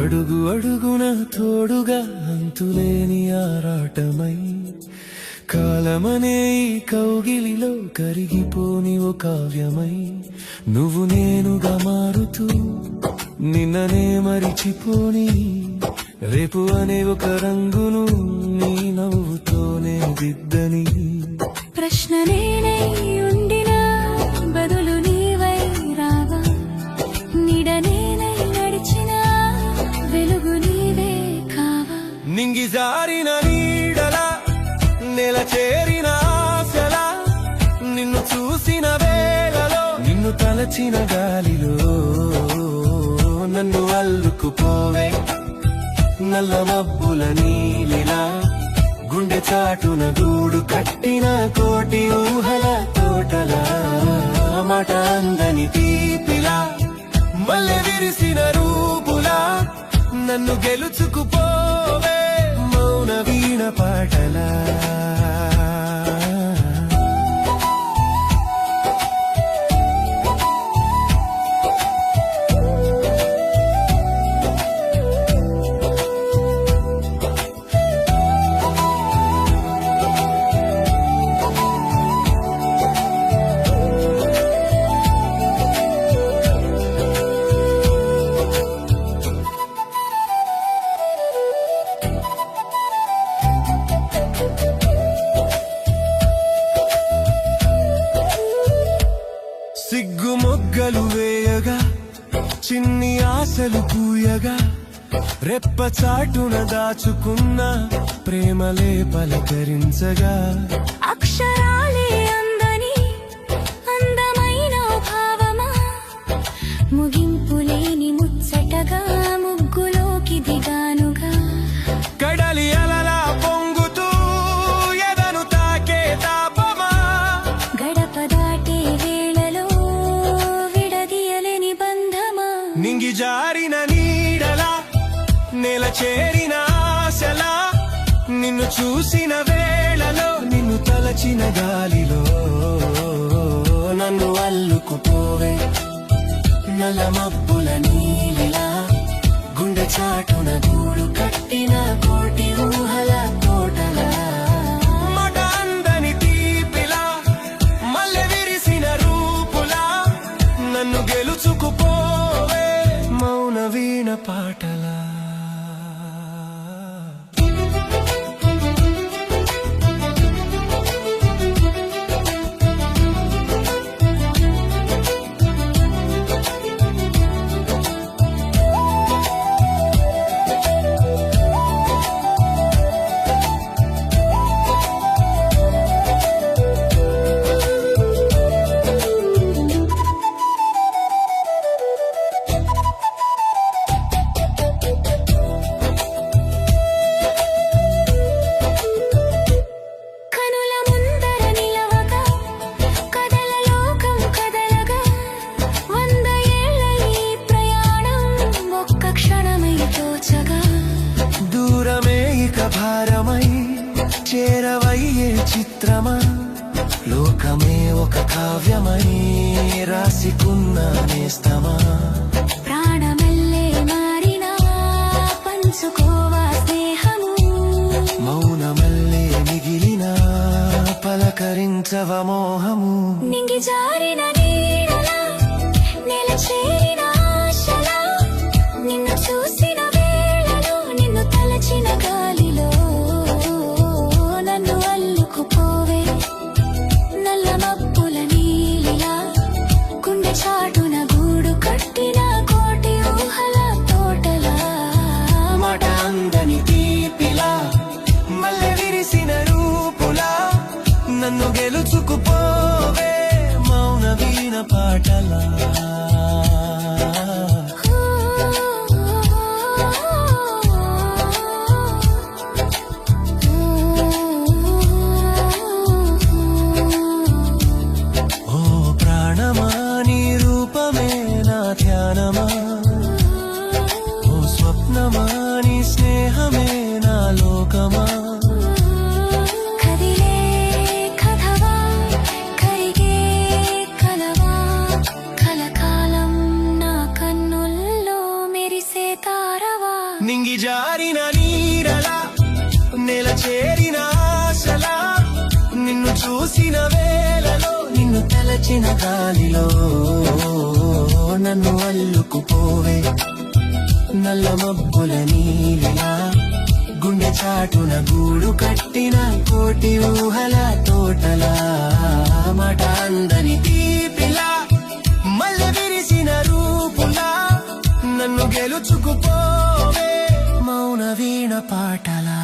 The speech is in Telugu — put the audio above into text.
అడుగు అడుగున తోడుగా అంతులేని ఆరాటమై కాలమనే ఈ కౌగిలిలో కరిగిపోని ఓ కావ్యమై నువ్వు నేనుగా మారుతూ నిన్ననే మరిచిపోని రేపు అనే ఒక రంగును నీ నవ్వుతోనే దిద్దని ప్రశ్న నేనై ఉండినా బదులు నీవై రావా నీడ నేనై నడిచిన వెలుగు నీవే కావా నింగి జారిన నీడలా నెల చేరిన ఆశలా నిన్ను చూసిన వేళలో నిన్ను తలచిన గాలిలో నన్ను అల్లుకుపోవే నల్ల మబ్బుల నీలిలా గుండె చాటున గూడు కట్టిన కోటి ఊహల తోటలా మాట అందని తీపిలా మల్లె విరిసిన రూపులా నన్ను గెలుచుకుపోవే మౌన వీణ పాటలా సిగ్గు మొగ్గలు వేయగా చిన్ని ఆశలు పూయగా రెప్ప చాటున దాచుకున్న ప్రేమలే పలకరించగా అక్షరాలే అందని అందమైన భావమా ముగింపు లేని ముచ్చటగా ముగ్గులోకి దిగానుగా కడలి అలలా పొంగుతూ ఎదను తాకే తాపమా గడప దాటే వేళలో విడదీయలేని బంధమా నింగి జారిన నీడలా నెల చేరిన ఆశలా నిన్ను చూసిన వేళలో నిన్ను తలచిన గాలిలో నన్ను అల్లుకుపోవే నల్ల మబ్బుల నీలిలా గుండె చాటున గూడు కట్టిన కోటి ఊహల తోటలా మాట అందని తీపిలా మల్లె విరిసిన రూపులా నన్ను గెలుచుకుపోవే మౌన వీణ పాటలా భారమై చేరవయ్యే చిత్రమా లోకమే ఒక కావ్యమై రాసికున్న నేస్తమా ప్రాణమల్లే మారినా పంచుకోవా స్నేహము మౌనమల్లే మిగిలిన పలకరించవ మోహము నింగి జారిన నీడలా నెల చేరిన ఆశలా నిన్ను చూసిన వేళలో నిన్ను తలచిన గాలిలో నన్ను అల్లుకుపోవే నల్ల మబ్బుల నీలిలా గుండె చాటున గూడు కట్టిన కోటి ఊహల తోటలా మాట అందని తీపిలా మల్లె విరిసిన రూపులా నన్ను గెలుచుకుపోవే మౌన వీణ పాటలా ధ్యానమా ఓ స్వప్నమా నీ స్నేహమే నా లోకమా కదిలే కథవా కరిగే కలవా కలకాలం నిన్ను తలచిన గాలిలో నన్ను అల్లుకుపోవే నల్ల మబ్బుల నీలిలా గుండె చాటున గూడు కట్టిన కోటి ఊహల తోటలా మాట అందని తీపిలా మల్లె విరిసిన రూపులా నన్ను గెలుచుకుపోవే మౌన వీణ పాటలా